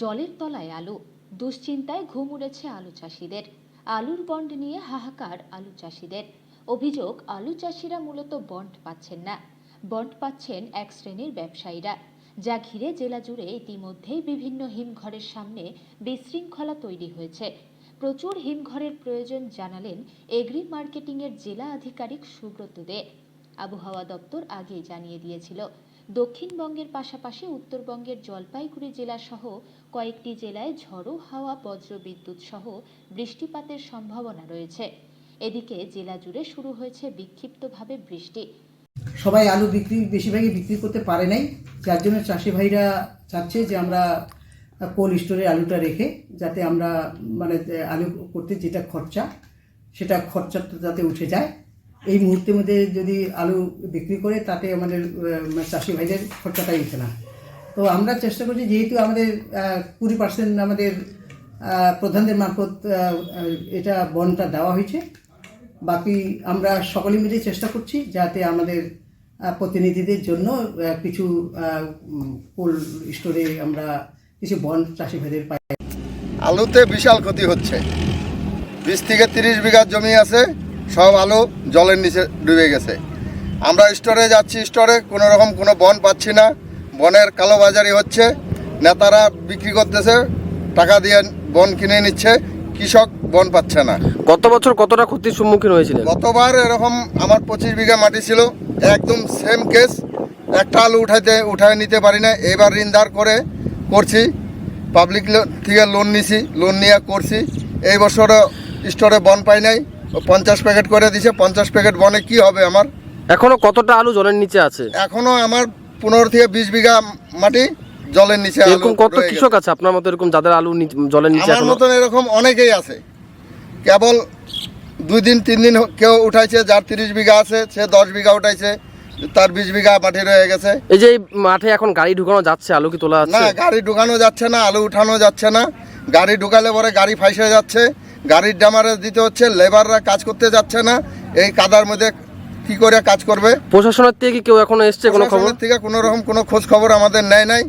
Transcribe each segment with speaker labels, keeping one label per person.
Speaker 1: জলের তলায় আলু, দুশ্চিন্তায় ঘুম উড়েছে আলু চাষিদের। আলুর বন্ড নিয়ে হাহাকার আলু চাষিদের। অভিযোগ, আলু চাষিরা মূলত বন্ড পাচ্ছেন না, বন্ড পাচ্ছেন এক শ্রেণীর ব্যবসায়ীরা। যা ঘিরে জেলা জুড়ে ইতিমধ্যেই বিভিন্ন হিমঘরের সামনে বিশৃঙ্খলা তৈরি হয়েছে। প্রচুর হিমঘরের প্রয়োজন জানালেন এগ্রি মার্কেটিংয়ের জেলা আধিকারিক সুব্রত দে। আবহাওয়া দপ্তর আগেই জানিয়ে দিয়েছিল, দক্ষিণবঙ্গের পাশাপাশি উত্তরবঙ্গের জলপাইগুড়ি জেলা সহ কয়েকটি জেলায় ঝড়ো হাওয়া, বজ্রবিদ্যুৎ সহ বৃষ্টিপাতের সম্ভাবনা রয়েছে। এদিকে জেলা জুড়ে শুরু হয়েছে বিক্ষিপ্তভাবে বৃষ্টি।
Speaker 2: সবাই আলু বেশিরভাগই বিক্রি করতে পারে নাই, যার জন্য চাষি ভাইরা চাচ্ছে যে আমরা কোল্ড স্টোরে আলুটা রেখে যাতে আমরা আলু করতে যেটা খরচা সেটা খরচাটা যাতে উঠে যায়। এই মুহূর্তের মধ্যে যদি আলু বিক্রি করে তাতে আমাদের চাষি ভাইদের খরচাটাই উঠে না। তো আমরা চেষ্টা করছি, যেহেতু আমাদের 20% আমাদের প্রধানদের মারফত এটা বন্ডটা দেওয়া হয়েছে, বাকি আমরা সকলে মিলে চেষ্টা করছি যাতে আমাদের প্রতিনিধিদের জন্য কিছু কোল্ড স্টোরে আমরা কিছু বন্ড চাষি ভাইদের পাই।
Speaker 3: আলুতে বিশাল ক্ষতি হচ্ছে। 20 থেকে 30 বিঘা জমি আছে, সব আলু জলের নিচে ডুবে গেছে। আমরা স্টোরে যাচ্ছি, স্টোরে কোনো রকম কোনো বন্ড পাচ্ছি না। বনের কালোবাজারি হচ্ছে, নেতারা বিক্রি করতেছে, টাকা দিয়ে বন্ড কিনে নিচ্ছে, কৃষক বন্ড পাচ্ছে না।
Speaker 4: গত বছর কতটা ক্ষতির সম্মুখীন হয়েছিলেন?
Speaker 3: গতবার এরকম আমার 25 বিঘা মাটি ছিল, একদম সেম কেস, একটা আলু উঠায় নিতে পারি না। এবার ঋণ ধার করে করছি, পাবলিক থেকে লোন নিছি, লোন নিয়ে করছি। এই বছর স্টোরে বন পাই নাই, 50 প্যাকেট করে দিছে। 50 প্যাকেট বনে কি হবে আমার?
Speaker 4: এখনো কতটা আলু জলের নিচে আছে?
Speaker 3: এখনো আমার 15 থেকে 20 বিঘা মাটি জলের নিচে।
Speaker 4: এরকম কত কৃষক আছে আপনার মতো এরকম যাদের আলু জলের নিচে?
Speaker 3: আমার মতন এরকম অনেকেই আছে, কেবল 2 দিন 3 দিন কেউ উঠাইছে। যার 30 বিঘা আছে সে 10 বিঘা উঠাইছে, তার 20 বিঘা মাটি রয়ে গেছে।
Speaker 4: এই যে মাঠে এখন গাড়ি ঢুকানো যাচ্ছে, আলু কি তোলা যাচ্ছে?
Speaker 3: না, গাড়ি ঢুকানো যাচ্ছে না, আলু উঠানো যাচ্ছে না। গাড়ি ঢুকালে পরে গাড়ি ফাইসে যাচ্ছে, গাড়ির ডামারে দিতে হচ্ছে, লেবাররা কাজ করতে যাচ্ছে না। এই কাদার মধ্যে কি করে কাজ করবে?
Speaker 4: প্রশাসনের থেকে কি কেউ এখনো এসছে? কোনো খবর
Speaker 3: থেকে কোনো রকম কোনো খোঁজ খবর আমাদের নেয় নাই,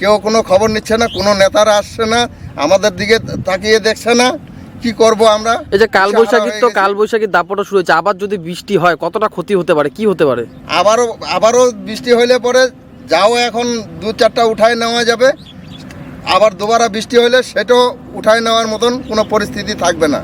Speaker 3: কেউ কোনো খবর নিচ্ছে না, কোনো নেতারা আসছে না, আমাদের দিকে তাকিয়ে দেখছে না। কি করব আমরা?
Speaker 4: এই যে কালবৈশাখীর দাপটও শুরু হয়েছে, আবার যদি বৃষ্টি হয় কতটা ক্ষতি হতে পারে, কি হতে পারে?
Speaker 3: আবারও বৃষ্টি হইলে পরে যাও এখন 2-4টা উঠায় নেওয়া যাবে, আবার দুবারা বৃষ্টি হইলে সেটাও উঠায় নেওয়ার মতন কোনো পরিস্থিতি থাকবে না।